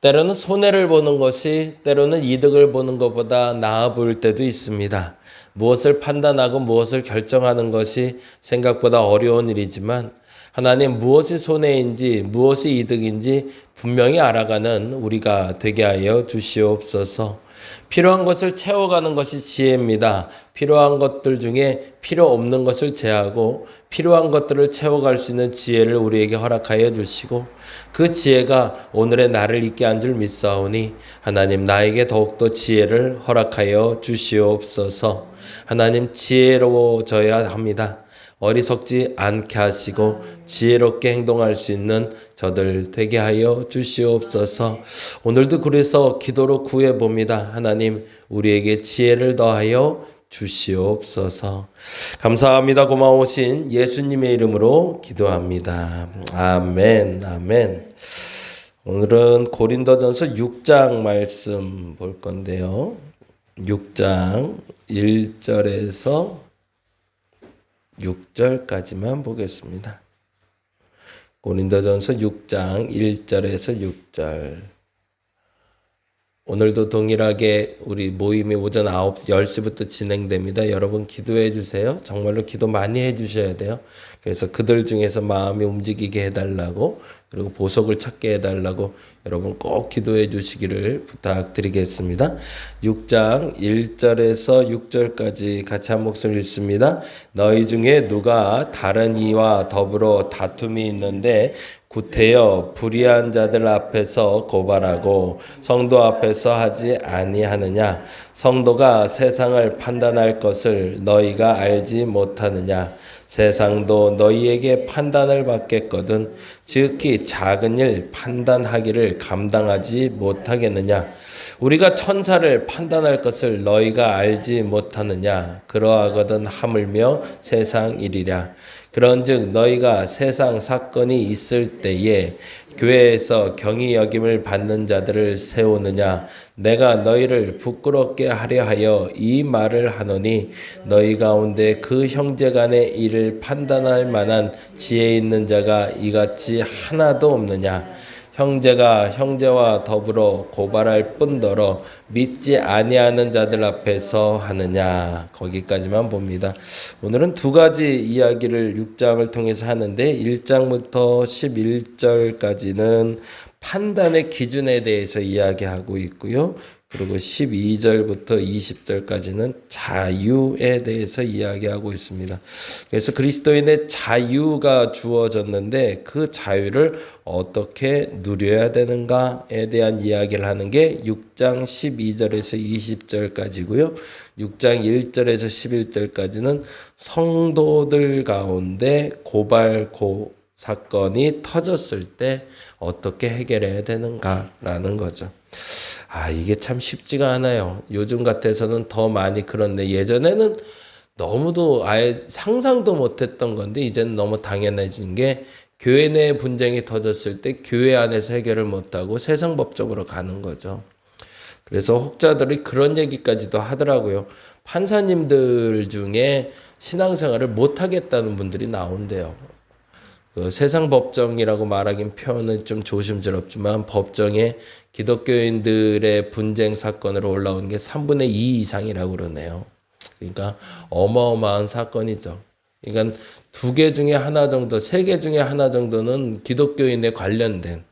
때로는 손해를 보는 것이 때로는 이득을 보는 것보다 나아 보일 때도 있습니다. 무엇을 판단하고 무엇을 결정하는 것이 생각보다 어려운 일이지만 하나님 무엇이 손해인지 무엇이 이득인지 분명히 알아가는 우리가 되게 하여 주시옵소서. 필요한 것을 채워가는 것이 지혜입니다. 필요한 것들 중에 필요 없는 것을 제하고 필요한 것들을 채워갈 수 있는 지혜를 우리에게 허락하여 주시고 그 지혜가 오늘의 나를 있게 한 줄 믿사오니 하나님 나에게 더욱더 지혜를 허락하여 주시옵소서. 하나님 지혜로워져야 합니다. 어리석지 않게 하시고 지혜롭게 행동할 수 있는 저들 되게 하여 주시옵소서. 오늘도 그래서 기도로 구해봅니다. 하나님 우리에게 지혜를 더하여 주시옵소서. 감사합니다. 고마우신 예수님의 이름으로 기도합니다. 아멘. 아멘. 오늘은 고린도전서 6장 말씀 볼 건데요. 6장 1절에서 6절까지만 보겠습니다. 고린도전서 6장 1절에서 6절. 오늘도 동일하게 우리 모임이 오전 10시부터 진행됩니다. 여러분 기도해 주세요. 정말로 기도 많이 해 주셔야 돼요. 그래서 그들 중에서 마음이 움직이게 해달라고 그리고 보석을 찾게 해달라고 여러분 꼭 기도해 주시기를 부탁드리겠습니다. 6장 1절에서 6절까지 같이 한 목소리 읽습니다. 너희 중에 누가 다른 이와 더불어 다툼이 있는데 구태여 불의한 자들 앞에서 고발하고 성도 앞에서 하지 아니하느냐? 성도가 세상을 판단할 것을 너희가 알지 못하느냐? 세상도 너희에게 판단을 받겠거든 지극히 작은 일 판단하기를 감당하지 못하겠느냐? 우리가 천사를 판단할 것을 너희가 알지 못하느냐? 그러하거든 하물며 세상 일이랴. 그런즉 너희가 세상 사건이 있을 때에 교회에서 경히 여김을 받는 자들을 세우느냐? 내가 너희를 부끄럽게 하려 하여 이 말을 하노니 너희 가운데 그 형제 간의 일을 판단할 만한 지혜 있는 자가 이같이 하나도 없느냐? 형제가 형제와 더불어 고발할 뿐더러 믿지 아니하는 자들 앞에서 하느냐. 거기까지만 봅니다. 오늘은 두 가지 이야기를 6장을 통해서 하는데 1장부터 11절까지는 판단의 기준에 대해서 이야기하고 있고요. 그리고 12절부터 20절까지는 자유에 대해서 이야기하고 있습니다. 그래서 그리스도인의 자유가 주어졌는데 그 자유를 어떻게 누려야 되는가에 대한 이야기를 하는 게 6장 12절에서 20절까지고요. 6장 1절에서 11절까지는 성도들 가운데 사건이 터졌을 때 어떻게 해결해야 되는가라는 거죠. 이게 참 쉽지가 않아요. 요즘 같아서는 더 많이 그런데 예전에는 너무도 아예 상상도 못했던 건데 이제는 너무 당연해진 게 교회 내 분쟁이 터졌을 때 교회 안에서 해결을 못하고 세상 법정으로 가는 거죠. 그래서 혹자들이 그런 얘기까지도 하더라고요. 판사님들 중에 신앙생활을 못하겠다는 분들이 나온대요. 그 세상 법정이라고 말하긴 표현은 좀 조심스럽지만 법정에 기독교인들의 분쟁 사건으로 올라오는 게 3분의 2 이상이라고 그러네요. 그러니까 어마어마한 사건이죠. 그러니까 2개 중에 하나 정도, 3개 중에 하나 정도는 기독교인에 관련된,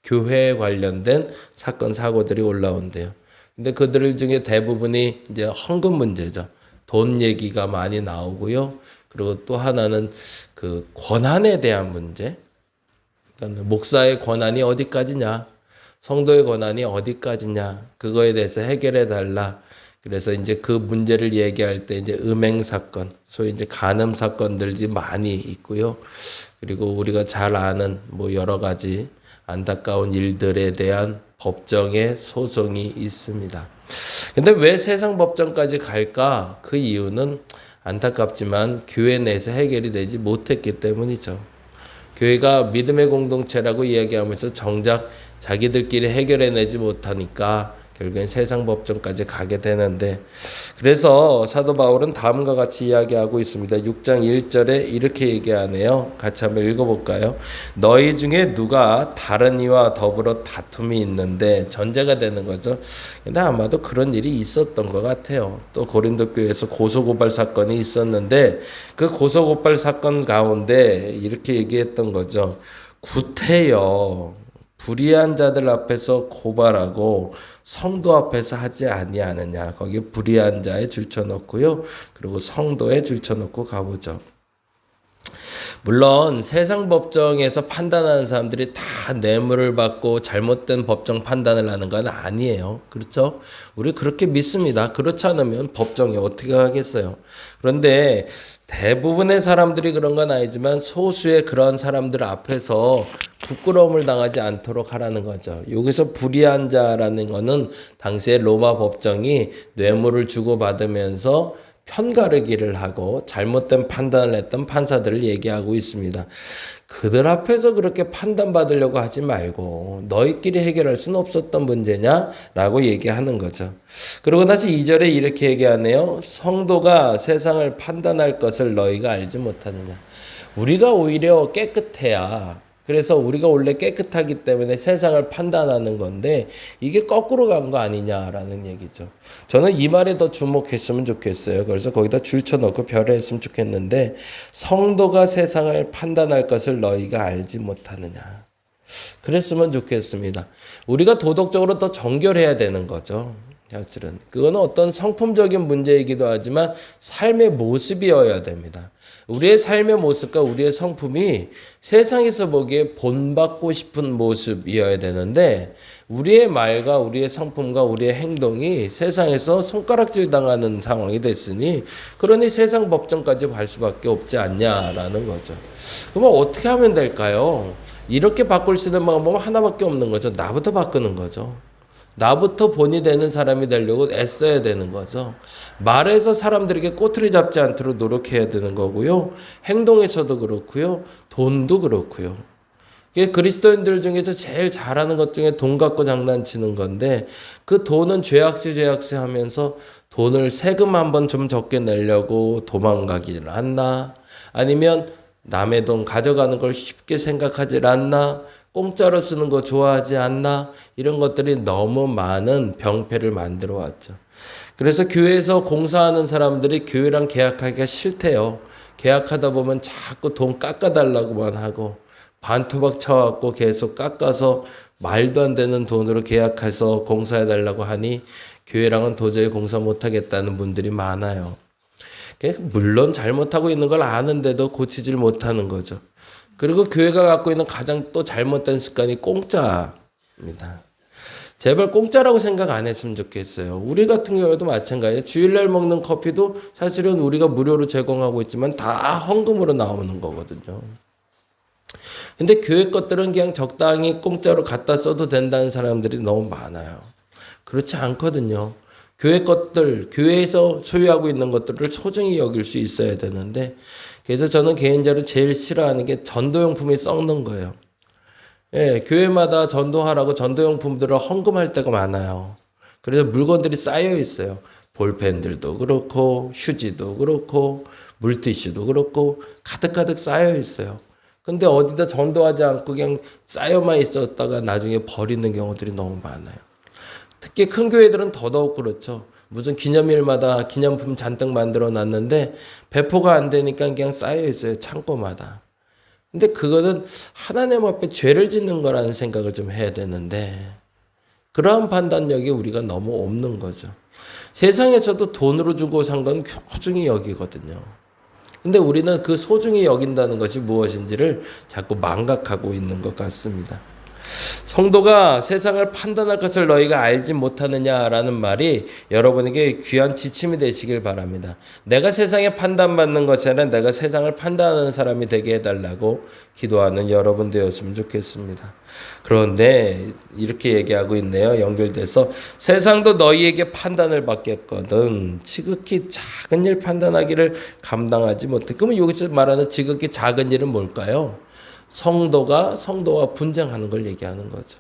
교회에 관련된 사건, 사고들이 올라온대요. 근데 그들 중에 대부분이 이제 헌금 문제죠. 돈 얘기가 많이 나오고요. 그리고 또 하나는 그 권한에 대한 문제. 그러니까 목사의 권한이 어디까지냐? 성도의 권한이 어디까지냐? 그거에 대해서 해결해 달라. 그래서 이제 그 문제를 얘기할 때 이제 음행 사건, 소위 이제 간음 사건들이 많이 있고요. 그리고 우리가 잘 아는 뭐 여러 가지 안타까운 일들에 대한 법정의 소송이 있습니다. 근데 왜 세상 법정까지 갈까? 그 이유는 안타깝지만 교회 내에서 해결이 되지 못했기 때문이죠. 교회가 믿음의 공동체라고 이야기하면서 정작 자기들끼리 해결해내지 못하니까 결국엔 세상 법정까지 가게 되는데, 그래서 사도 바울은 다음과 같이 이야기하고 있습니다. 6장 1절에 이렇게 얘기하네요. 같이 한번 읽어볼까요? 너희 중에 누가 다른 이와 더불어 다툼이 있는데, 전제가 되는 거죠. 근데 아마도 그런 일이 있었던 것 같아요. 또 고린도 교회에서 고소고발 사건이 있었는데, 그 고소고발 사건 가운데 이렇게 얘기했던 거죠. 구태여 불의한 자들 앞에서 고발하고 성도 앞에서 하지 아니하느냐. 거기 불의한 자에 줄쳐놓고요. 그리고 성도에 줄쳐놓고 가보죠. 물론 세상 법정에서 판단하는 사람들이 다 뇌물을 받고 잘못된 법정 판단을 하는 건 아니에요. 그렇죠? 우리 그렇게 믿습니다. 그렇지 않으면 법정에 어떻게 하겠어요? 그런데 대부분의 사람들이 그런 건 아니지만 소수의 그런 사람들 앞에서 부끄러움을 당하지 않도록 하라는 거죠. 여기서 불의한 자라는 거는 당시에 로마 법정이 뇌물을 주고받으면서 편가르기를 하고 잘못된 판단을 했던 판사들을 얘기하고 있습니다. 그들 앞에서 그렇게 판단받으려고 하지 말고 너희끼리 해결할 수는 없었던 문제냐라고 얘기하는 거죠. 그러고 나서 2절에 이렇게 얘기하네요. 성도가 세상을 판단할 것을 너희가 알지 못하느냐. 우리가 오히려 깨끗해야, 그래서 우리가 원래 깨끗하기 때문에 세상을 판단하는 건데 이게 거꾸로 간 거 아니냐라는 얘기죠. 저는 이 말에 더 주목했으면 좋겠어요. 그래서 거기다 줄쳐놓고 별을 했으면 좋겠는데, 성도가 세상을 판단할 것을 너희가 알지 못하느냐. 그랬으면 좋겠습니다. 우리가 도덕적으로 더 정결해야 되는 거죠. 사실은 그거는 어떤 성품적인 문제이기도 하지만 삶의 모습이어야 됩니다. 우리의 삶의 모습과 우리의 성품이 세상에서 보기에 본받고 싶은 모습이어야 되는데, 우리의 말과 우리의 성품과 우리의 행동이 세상에서 손가락질 당하는 상황이 됐으니, 그러니 세상 법정까지 갈 수밖에 없지 않냐라는 거죠. 그러면 어떻게 하면 될까요? 이렇게 바꿀 수 있는 방법은 하나밖에 없는 거죠. 나부터 바꾸는 거죠. 나부터 본이 되는 사람이 되려고 애써야 되는 거죠. 말에서 사람들에게 꼬투리 잡지 않도록 노력해야 되는 거고요. 행동에서도 그렇고요. 돈도 그렇고요. 그리스도인들 중에서 제일 잘하는 것 중에 돈 갖고 장난치는 건데, 그 돈은 죄악시 하면서 돈을 세금 한번 좀 적게 내려고 도망가질 않나? 아니면 남의 돈 가져가는 걸 쉽게 생각하질 않나? 공짜로 쓰는 거 좋아하지 않나? 이런 것들이 너무 많은 병폐를 만들어 왔죠. 그래서 교회에서 공사하는 사람들이 교회랑 계약하기가 싫대요. 계약하다 보면 자꾸 돈 깎아달라고만 하고, 반토막 쳐갖고 계속 깎아서 말도 안 되는 돈으로 계약해서 공사해달라고 하니 교회랑은 도저히 공사 못하겠다는 분들이 많아요. 물론 잘못하고 있는 걸 아는데도 고치질 못하는 거죠. 그리고 교회가 갖고 있는 가장 또 잘못된 습관이 공짜입니다. 제발 공짜라고 생각 안 했으면 좋겠어요. 우리 같은 경우에도 마찬가지예요. 주일날 먹는 커피도 사실은 우리가 무료로 제공하고 있지만 다 헌금으로 나오는 거거든요. 근데 교회 것들은 그냥 적당히 공짜로 갖다 써도 된다는 사람들이 너무 많아요. 그렇지 않거든요. 교회 것들, 교회에서 소유하고 있는 것들을 소중히 여길 수 있어야 되는데, 그래서 저는 개인적으로 제일 싫어하는 게 전도용품이 썩는 거예요. 예, 교회마다 전도하라고 전도용품들을 헌금할 때가 많아요. 그래서 물건들이 쌓여 있어요. 볼펜들도 그렇고, 휴지도 그렇고, 물티슈도 그렇고, 가득가득 쌓여 있어요. 근데 어디다 전도하지 않고 그냥 쌓여만 있었다가 나중에 버리는 경우들이 너무 많아요. 특히 큰 교회들은 더더욱 그렇죠. 무슨 기념일마다 기념품 잔뜩 만들어 놨는데 배포가 안 되니까 그냥 쌓여 있어요. 창고마다. 근데 그거는 하나님 앞에 죄를 짓는 거라는 생각을 좀 해야 되는데, 그러한 판단력이 우리가 너무 없는 거죠. 세상에서도 돈으로 주고 산 건 소중히 여기거든요. 근데 우리는 그 소중히 여긴다는 것이 무엇인지를 자꾸 망각하고 있는 것 같습니다. 성도가 세상을 판단할 것을 너희가 알지 못하느냐라는 말이 여러분에게 귀한 지침이 되시길 바랍니다. 내가 세상에 판단받는 것이 아니라 내가 세상을 판단하는 사람이 되게 해달라고 기도하는 여러분 되었으면 좋겠습니다. 그런데 이렇게 얘기하고 있네요. 연결돼서 세상도 너희에게 판단을 받겠거든 지극히 작은 일 판단하기를 감당하지 못해. 그러면 여기서 말하는 지극히 작은 일은 뭘까요? 성도가 성도와 분쟁하는 걸 얘기하는 거죠.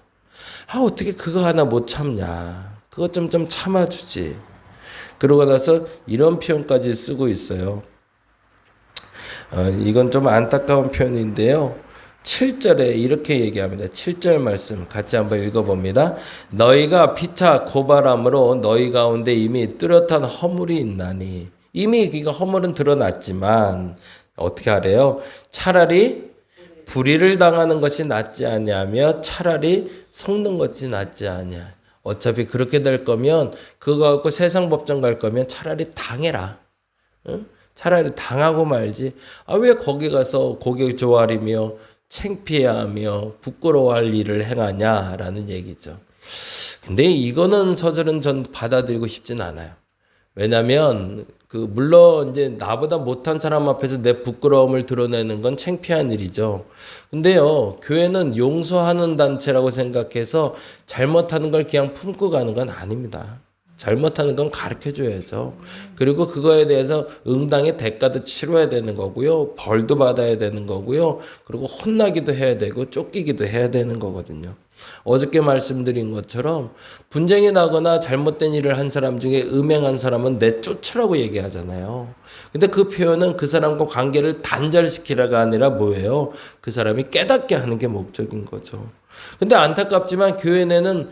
어떻게 그거 하나 못 참냐. 그것 좀 참아주지. 그러고 나서 이런 표현까지 쓰고 있어요. 이건 좀 안타까운 표현인데요. 7절에 이렇게 얘기합니다. 7절 말씀 같이 한번 읽어봅니다. 너희가 피차 고발함으로 너희 가운데 이미 뚜렷한 허물이 있나니. 이미 그러니까 허물은 드러났지만 어떻게 하래요? 차라리 불의를 당하는 것이 낫지 아니하며 차라리 속는 것이 낫지 아니하. 어차피 그렇게 될 거면 그거 갖고 세상 법정 갈 거면 차라리 당해라. 응? 차라리 당하고 말지. 왜 거기 가서 고개 조아리며 창피해하며 부끄러워할 일을 행하냐라는 얘기죠. 근데 이거는 서술은 전 받아들이고 싶진 않아요. 왜냐하면 물론 이제 나보다 못한 사람 앞에서 내 부끄러움을 드러내는 건 창피한 일이죠. 근데요, 교회는 용서하는 단체라고 생각해서 잘못하는 걸 그냥 품고 가는 건 아닙니다. 잘못하는 건 가르쳐줘야죠. 그리고 그거에 대해서 응당의 대가도 치러야 되는 거고요. 벌도 받아야 되는 거고요. 그리고 혼나기도 해야 되고 쫓기기도 해야 되는 거거든요. 어저께 말씀드린 것처럼 분쟁이 나거나 잘못된 일을 한 사람 중에 음행한 사람은 내쫓으라고 얘기하잖아요. 근데 그 표현은 그 사람과 관계를 단절시키라가 아니라 뭐예요? 그 사람이 깨닫게 하는 게 목적인 거죠. 근데 안타깝지만 교회 내는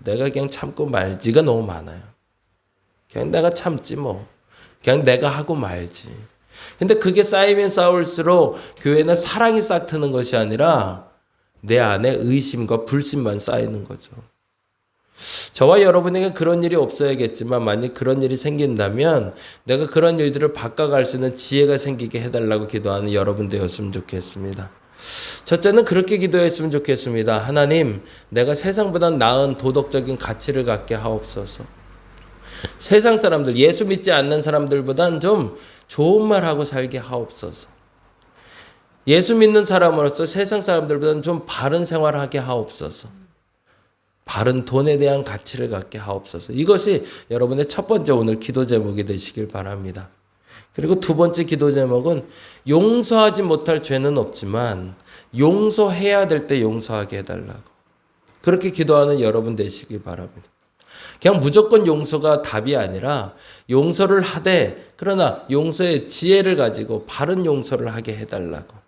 내가 그냥 참고 말지가 너무 많아요. 그냥 내가 참지 뭐. 그냥 내가 하고 말지. 근데 그게 쌓이면 쌓을수록 교회는 사랑이 싹 트는 것이 아니라 내 안에 의심과 불신만 쌓이는 거죠. 저와 여러분에게 그런 일이 없어야겠지만 만약 그런 일이 생긴다면 내가 그런 일들을 바꿔갈 수 있는 지혜가 생기게 해달라고 기도하는 여러분 되었으면 좋겠습니다. 첫째는 그렇게 기도했으면 좋겠습니다. 하나님, 내가 세상보다 나은 도덕적인 가치를 갖게 하옵소서. 세상 사람들, 예수 믿지 않는 사람들보단 좀 좋은 말하고 살게 하옵소서. 예수 믿는 사람으로서 세상 사람들보다는 좀 바른 생활하게 하옵소서. 바른 돈에 대한 가치를 갖게 하옵소서. 이것이 여러분의 첫 번째 오늘 기도 제목이 되시길 바랍니다. 그리고 두 번째 기도 제목은 용서하지 못할 죄는 없지만 용서해야 될 때 용서하게 해달라고. 그렇게 기도하는 여러분 되시길 바랍니다. 그냥 무조건 용서가 답이 아니라 용서를 하되 그러나 용서의 지혜를 가지고 바른 용서를 하게 해달라고.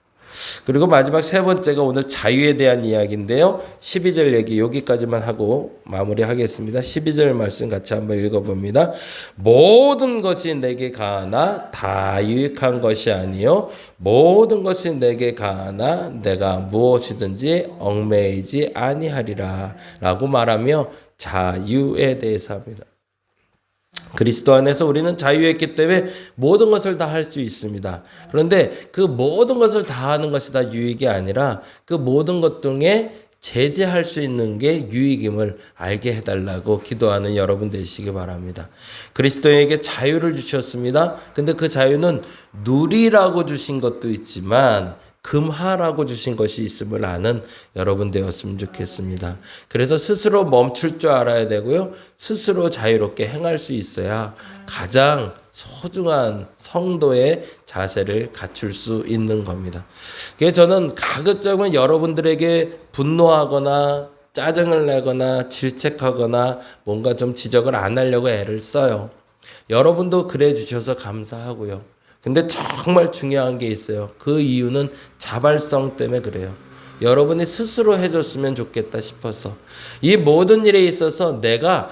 그리고 마지막 세 번째가 오늘 자유에 대한 이야기인데요. 12절 얘기 여기까지만 하고 마무리하겠습니다. 12절 말씀 같이 한번 읽어봅니다. 모든 것이 내게 가하나 다 유익한 것이 아니요 모든 것이 내게 가하나 내가 무엇이든지 얽매이지 아니하리라 라고 말하며 자유에 대해서 합니다. 그리스도 안에서 우리는 자유했기 때문에 모든 것을 다 할 수 있습니다. 그런데 그 모든 것을 다 하는 것이 다 유익이 아니라 그 모든 것 중에 제재할 수 있는 게 유익임을 알게 해달라고 기도하는 여러분 되시기 바랍니다. 그리스도에게 자유를 주셨습니다. 근데 그 자유는 누리라고 주신 것도 있지만 금하라고 주신 것이 있음을 아는 여러분 되었으면 좋겠습니다. 그래서 스스로 멈출 줄 알아야 되고요. 스스로 자유롭게 행할 수 있어야 가장 소중한 성도의 자세를 갖출 수 있는 겁니다. 그래서 저는 가급적이면 여러분들에게 분노하거나 짜증을 내거나 질책하거나 뭔가 좀 지적을 안 하려고 애를 써요. 여러분도 그래 주셔서 감사하고요. 근데 정말 중요한 게 있어요. 그 이유는 자발성 때문에 그래요. 여러분이 스스로 해줬으면 좋겠다 싶어서 이 모든 일에 있어서 내가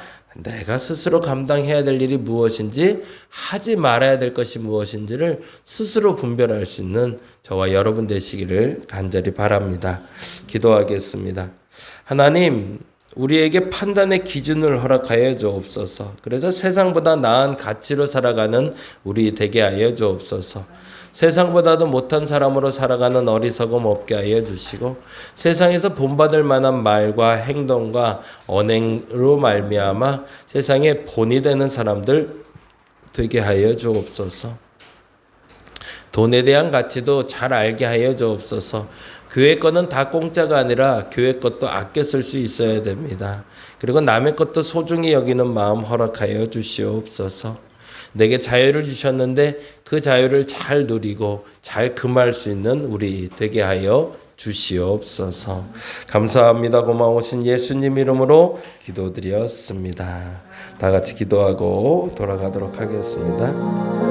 스스로 감당해야 될 일이 무엇인지 하지 말아야 될 것이 무엇인지를 스스로 분별할 수 있는 저와 여러분 되시기를 간절히 바랍니다. 기도하겠습니다. 하나님, 우리에게 판단의 기준을 허락하여 주옵소서. 그래서 세상보다 나은 가치로 살아가는 우리 되게 하여 주옵소서. 세상보다도 못한 사람으로 살아가는 어리석음 없게 하여 주시고 세상에서 본받을 만한 말과 행동과 언행으로 말미암아 세상에 본이 되는 사람들 되게 하여 주옵소서. 돈에 대한 가치도 잘 알게 하여 주옵소서. 교회 거는 다 공짜가 아니라 교회 것도 아껴 쓸 수 있어야 됩니다. 그리고 남의 것도 소중히 여기는 마음 허락하여 주시옵소서. 내게 자유를 주셨는데 그 자유를 잘 누리고 잘 금할 수 있는 우리 되게 하여 주시옵소서. 감사합니다. 고마우신 예수님 이름으로 기도드렸습니다. 다 같이 기도하고 돌아가도록 하겠습니다.